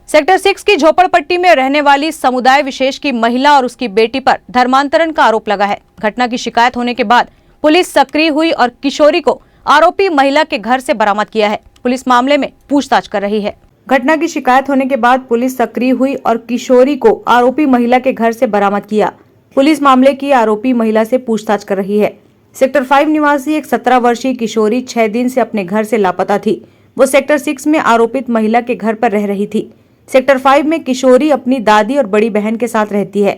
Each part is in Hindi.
सेक्टर 6 की झोपड़पट्टी में रहने वाली समुदाय विशेष की महिला और उसकी बेटी पर धर्मांतरण का आरोप लगा है। घटना की शिकायत होने के बाद पुलिस सक्रिय हुई और किशोरी को आरोपी महिला के घर से बरामद किया है। पुलिस मामले में पूछताछ कर रही है। घटना की शिकायत होने के बाद पुलिस सक्रिय हुई और किशोरी को आरोपी महिला के घर से बरामद किया। पुलिस मामले की आरोपी महिला से पूछताछ कर रही है। सेक्टर 5 निवासी एक 17 वर्षीय किशोरी 6 दिन से अपने घर से लापता थी। वो सेक्टर 6 में आरोपित महिला के घर पर रह रही थी। सेक्टर 5 में किशोरी अपनी दादी और बड़ी बहन के साथ रहती है।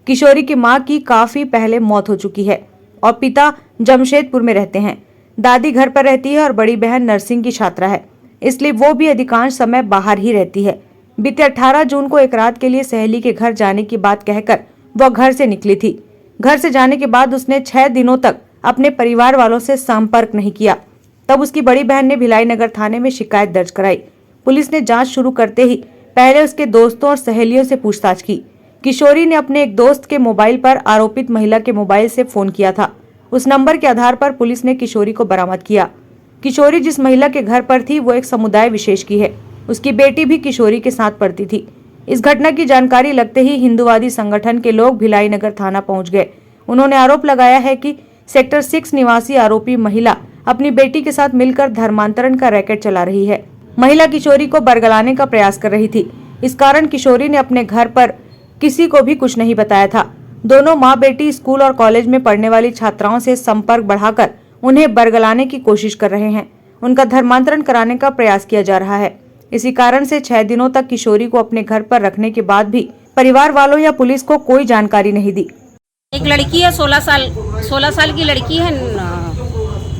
किशोरी की मां की काफी पहले मौत हो चुकी है और पिता जमशेदपुर में रहते हैं। दादी घर पर रहती है और बड़ी बहन नर्सिंग की छात्रा है, इसलिए वो भी अधिकांश समय बाहर ही रहती है। बीते 18 जून को एक रात के लिए सहेली के घर जाने की बात कहकर वह घर से निकली थी। घर से जाने के बाद उसने 6 दिनों तक अपने परिवार वालों से संपर्क नहीं किया। तब उसकी बड़ी बहन ने भिलाई नगर थाने में शिकायत दर्ज कराई। पुलिस ने जांच शुरू करते ही पहले उसके दोस्तों और सहेलियों से पूछताछ की। किशोरी ने अपने एक दोस्त के मोबाइल पर आरोपित महिला के मोबाइल से फोन किया था। उस नंबर के आधार पर पुलिस ने किशोरी को बरामद किया। किशोरी जिस महिला के घर पर थी वो एक समुदाय विशेष की है। उसकी बेटी भी किशोरी के साथ पढ़ती थी। इस घटना की जानकारी लगते ही हिंदूवादी संगठन के लोग भिलाई नगर थाना पहुंच गए। उन्होंने आरोप लगाया है कि सेक्टर 6 निवासी आरोपी महिला अपनी बेटी के साथ मिलकर धर्मांतरण का रैकेट चला रही है। महिला किशोरी को बरगलाने का प्रयास कर रही थी। इस कारण किशोरी ने अपने घर पर किसी को भी कुछ नहीं बताया था। दोनों माँ बेटी स्कूल और कॉलेज में पढ़ने वाली छात्राओं से संपर्क बढ़ाकर उन्हें बरगलाने की कोशिश कर रहे हैं। उनका धर्मांतरण कराने का प्रयास किया जा रहा है। इसी कारण से 6 दिनों तक किशोरी को अपने घर पर रखने के बाद भी परिवार वालों या पुलिस को कोई जानकारी नहीं दी। एक लड़की है 16 साल की लड़की है।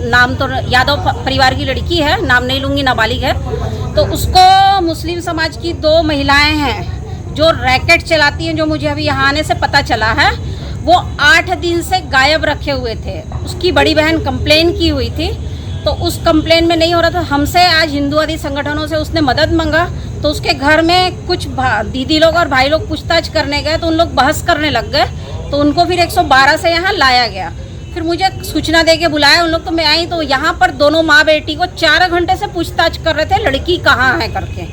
नाम तो यादव परिवार की लड़की है, नाम नहीं लूंगी, नाबालिग है। तो उसको मुस्लिम समाज की 2 महिलाएं हैं जो रैकेट चलाती हैं, जो मुझे अभी यहाँ आने से पता चला है। वो 8 दिन से गायब रखे हुए थे। उसकी बड़ी बहन कंप्लेन की हुई थी, तो उस कंप्लेन में नहीं हो रहा था। हमसे आज हिंदूवादी संगठनों से उसने मदद मांगा, तो उसके घर में कुछ दीदी लोग और भाई लोग पूछताछ करने गए, तो उन लोग बहस करने लग गए। तो उनको फिर 112 से यहाँ लाया गया। फिर मुझे सूचना दे के बुलाया उन लोग, तो मैं आई तो यहाँ पर दोनों माँ बेटी को 4 घंटे से पूछताछ कर रहे थे लड़की कहाँ है करके।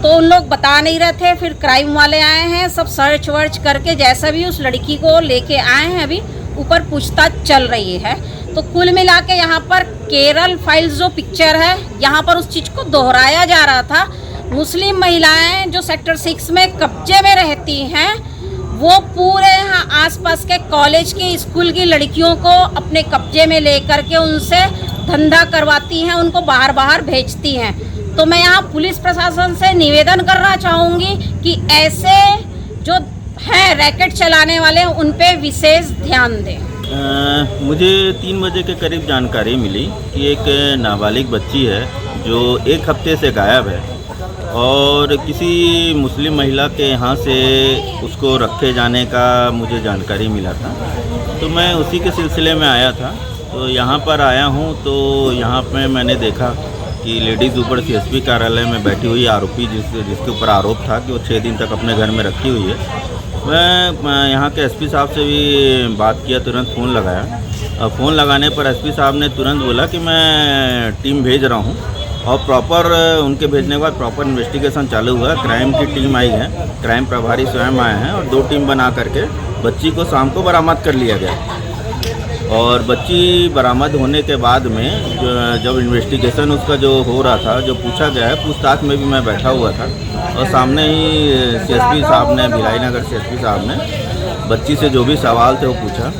तो उन लोग बता नहीं रहे थे। फिर क्राइम वाले आए हैं, सब सर्च वर्च करके जैसा भी उस लड़की को लेके आए हैं। अभी ऊपर पूछताछ चल रही है। तो कुल मिला के यहाँ पर केरल फाइल्स जो पिक्चर है, यहाँ पर उस चीज़ को दोहराया जा रहा था। मुस्लिम महिलाएं जो सेक्टर 6 में कब्जे में रहती हैं, वो पूरे यहाँ आसपास के कॉलेज की स्कूल की लड़कियों को अपने कब्जे में लेकर के उनसे धंधा करवाती हैं, उनको बाहर भेजती हैं। तो मैं यहाँ पुलिस प्रशासन से निवेदन करना चाहूँगी कि ऐसे जो हैं रैकेट चलाने वाले उन पे विशेष ध्यान दें। मुझे 3 बजे के करीब जानकारी मिली कि एक नाबालिग बच्ची है जो 1 हफ्ते से गायब है और किसी मुस्लिम महिला के यहाँ से उसको रखे जाने का मुझे जानकारी मिला था। तो मैं उसी के सिलसिले में आया था। तो यहाँ पर आया हूँ तो यहाँ पे मैंने देखा कि लेडीज़ ऊपर CSP कार्यालय में बैठी हुई आरोपी जिसके ऊपर आरोप था कि वो 6 दिन तक अपने घर में रखी हुई है। मैं यहाँ के SP साहब से भी बात किया, तुरंत फ़ोन लगाया। फ़ोन लगाने पर SP साहब ने तुरंत बोला कि मैं टीम भेज रहा हूँ और प्रॉपर उनके भेजने के बाद प्रॉपर इन्वेस्टिगेशन चालू हुआ। क्राइम की टीम आई है, क्राइम प्रभारी स्वयं आए हैं और 2 टीम बना करके बच्ची को शाम को बरामद कर लिया गया। और बच्ची बरामद होने के बाद में जब इन्वेस्टिगेशन उसका जो हो रहा था, जो पूछा गया है, पूछताछ में भी मैं बैठा हुआ था और सामने ही CSP साहब ने, भिलाई नगर CSP साहब ने बच्ची से जो भी सवाल थे वो पूछा।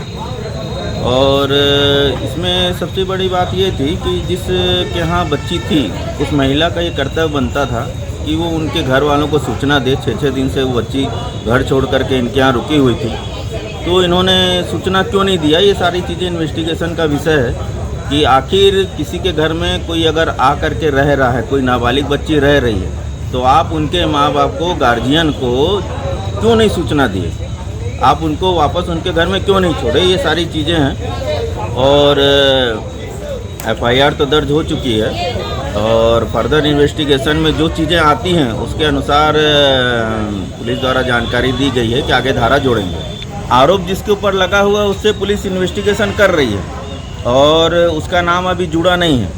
और इसमें सबसे बड़ी बात ये थी कि जिस के यहाँ बच्ची थी, उस महिला का ये कर्तव्य बनता था कि वो उनके घर वालों को सूचना दे। 6 दिन से वो बच्ची घर छोड़ करके इनके यहाँ रुकी हुई थी, तो इन्होंने सूचना क्यों नहीं दिया। ये सारी चीज़ें इन्वेस्टिगेशन का विषय है कि आखिर किसी के घर में कोई अगर आ करके रह रहा है, कोई नाबालिग बच्ची रह रही है, तो आप उनके माँ बाप को, गार्जियन को क्यों नहीं सूचना दिए, आप उनको वापस उनके घर में क्यों नहीं छोड़े। ये सारी चीज़ें हैं और FIR तो दर्ज हो चुकी है और फर्दर इन्वेस्टिगेशन में जो चीज़ें आती हैं उसके अनुसार पुलिस द्वारा जानकारी दी गई है कि आगे धारा जोड़ेंगे। आरोप जिसके ऊपर लगा हुआ उससे पुलिस इन्वेस्टिगेशन कर रही है और उसका नाम अभी जुड़ा नहीं है।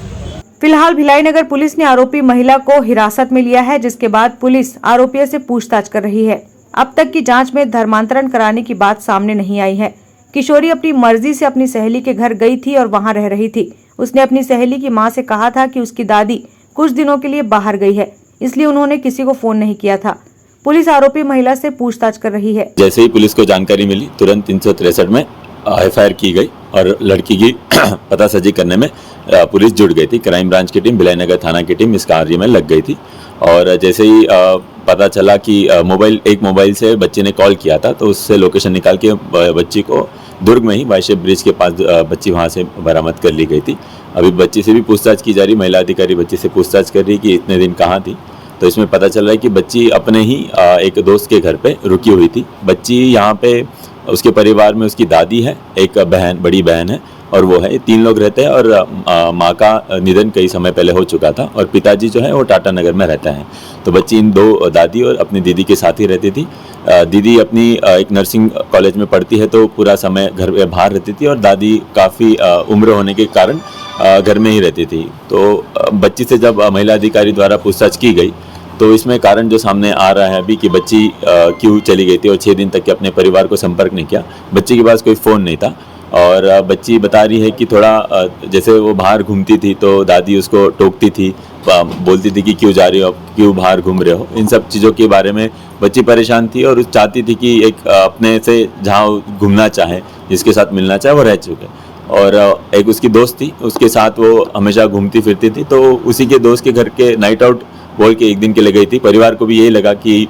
फिलहाल भिलाई नगर पुलिस ने आरोपी महिला को हिरासत में लिया है, जिसके बाद पुलिस आरोपियों से पूछताछ कर रही है। अब तक की जांच में धर्मांतरण कराने की बात सामने नहीं आई है। किशोरी अपनी मर्जी से अपनी सहेली के घर गई थी और वहां रह रही थी। उसने अपनी सहेली की मां से कहा था कि उसकी दादी कुछ दिनों के लिए बाहर गई है, इसलिए उन्होंने किसी को फोन नहीं किया था। पुलिस आरोपी महिला से पूछताछ कर रही है। जैसे ही पुलिस को जानकारी मिली, तुरंत 363 में एफआईआर की गई और लड़की की पतासाजी करने में पुलिस जुट गई थी। क्राइम ब्रांच की टीम, भिलाई नगर थाना की टीम इस कार्य में लग गई थी। और जैसे ही पता चला कि एक मोबाइल से बच्चे ने कॉल किया था, तो उससे लोकेशन निकाल के बच्ची को दुर्ग में ही वाइशे ब्रिज के पास बच्ची वहाँ से बरामद कर ली गई थी। अभी बच्ची से भी पूछताछ की जा रही। महिला अधिकारी बच्ची से पूछताछ कर रही कि इतने दिन कहाँ थी। तो इसमें पता चल रहा है कि बच्ची अपने ही एक दोस्त के घर पे रुकी हुई थी। बच्ची यहाँ पे उसके परिवार में उसकी दादी है, एक बहन, बड़ी बहन है और वो है। ये 3 लोग रहते हैं और माँ का निधन कई समय पहले हो चुका था और पिताजी जो है वो टाटा नगर में रहते हैं। तो बच्ची इन 2 दादी और अपनी दीदी के साथ ही रहती थी। दीदी अपनी एक नर्सिंग कॉलेज में पढ़ती है, तो पूरा समय घर में बाहर रहती थी और दादी काफ़ी उम्र होने के कारण घर में ही रहती थी। तो बच्ची से जब महिला अधिकारी द्वारा पूछताछ की गई, तो इसमें कारण जो सामने आ रहा है अभी कि बच्ची क्यों चली गई थी और 6 दिन तक के अपने परिवार को संपर्क नहीं किया। बच्ची के पास कोई फ़ोन नहीं था और बच्ची बता रही है कि थोड़ा जैसे वो बाहर घूमती थी तो दादी उसको टोकती थी, बोलती थी कि क्यों जा रही हो, क्यों बाहर घूम रहे हो। इन सब चीज़ों के बारे में बच्ची परेशान थी और चाहती थी कि एक अपने से जहाँ घूमना चाहे, जिसके साथ मिलना चाहे, वो रह चुके। और एक उसकी दोस्त थी, उसके साथ वो हमेशा घूमती फिरती थी। तो उसी के दोस्त के घर के नाइट आउट बोल के एक दिन के लिए गई थी। परिवार को भी यही लगा कि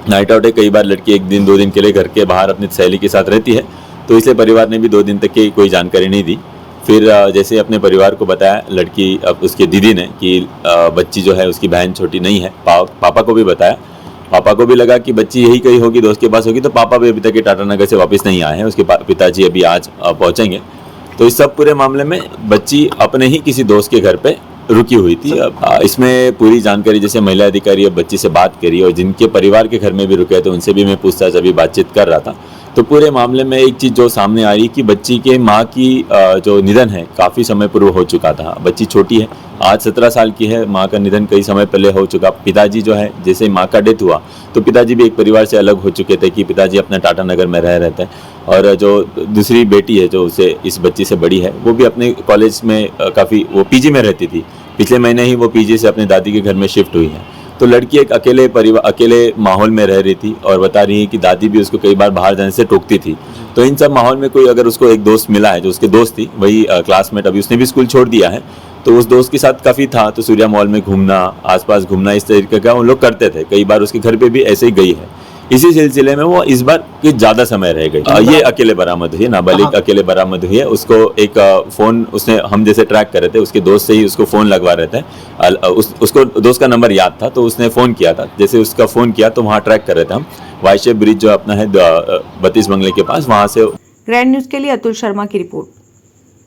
नाइट आउट है, कई बार लड़की 1 दिन 2 दिन के लिए घर के बाहर अपनी सहेली के साथ रहती है, तो इसलिए परिवार ने भी 2 दिन तक की कोई जानकारी नहीं दी। फिर जैसे अपने परिवार को बताया लड़की, उसके दीदी ने, कि बच्ची जो है उसकी बहन छोटी नहीं है। पापा को भी बताया। पापा को भी लगा कि बच्ची यही कहीं होगी, दोस्त के पास होगी। तो पापा भी अभी तक टाटा नगर से वापस नहीं आए हैं, उसके पिताजी अभी आज पहुँचेंगे। तो इस सब पूरे मामले में बच्ची अपने ही किसी दोस्त के घर पे रुकी हुई थी। इसमें पूरी जानकारी जैसे महिला अधिकारी अब बच्ची से बात करी और जिनके परिवार के घर में भी रुके थे उनसे भी मैं पूछताछ अभी बातचीत कर रहा था। तो पूरे मामले में एक चीज़ जो सामने आ रही कि बच्ची के माँ की जो निधन है काफ़ी समय पूर्व हो चुका था। बच्ची छोटी है, आज 17 साल की है। माँ का निधन कई समय पहले हो चुका। पिताजी जो है, जैसे माँ का डेथ हुआ तो पिताजी भी एक परिवार से अलग हो चुके थे कि पिताजी अपने टाटा नगर में रह रहते हैं। और जो दूसरी बेटी है जो उसे इस बच्ची से बड़ी है, वो भी अपने कॉलेज में काफ़ी, वो पीजी में रहती थी। पिछले महीने ही वो पीजी से अपनी दादी के घर में शिफ्ट हुई है। तो लड़की एक अकेले माहौल में रह रही थी और बता रही है कि दादी भी उसको कई बार बाहर जाने से टोकती थी। तो इन सब माहौल में कोई अगर उसको एक दोस्त मिला है, जो उसके दोस्त थी, वही क्लासमेट, अभी उसने भी स्कूल छोड़ दिया है, तो उस दोस्त के साथ काफ़ी था। तो सूर्या मॉल में घूमना, आसपास घूमना, इस तरीके का उन लोग करते थे। कई बार उसके घर पे भी ऐसे ही गई है। इसी सिलसिले में वो इस बार कुछ ज़्यादा समय रह गई। ये अकेले बरामद हुई है, नाबालिग अकेले बरामद हुई है। उसको एक फ़ोन, उसने, हम जैसे ट्रैक कर रहे थे, उसके दोस्त से ही उसको फ़ोन लगवा रहे थे। उसको दोस्त का नंबर याद था, तो उसने फ़ोन किया था। जैसे उसका फ़ोन किया तो वहाँ ट्रैक कर रहे थे हम। वाइशे ब्रिज जो अपना है 32 बंगले के पास, वहाँ से। ग्रैंड न्यूज़ के लिए अतुल शर्मा की रिपोर्ट।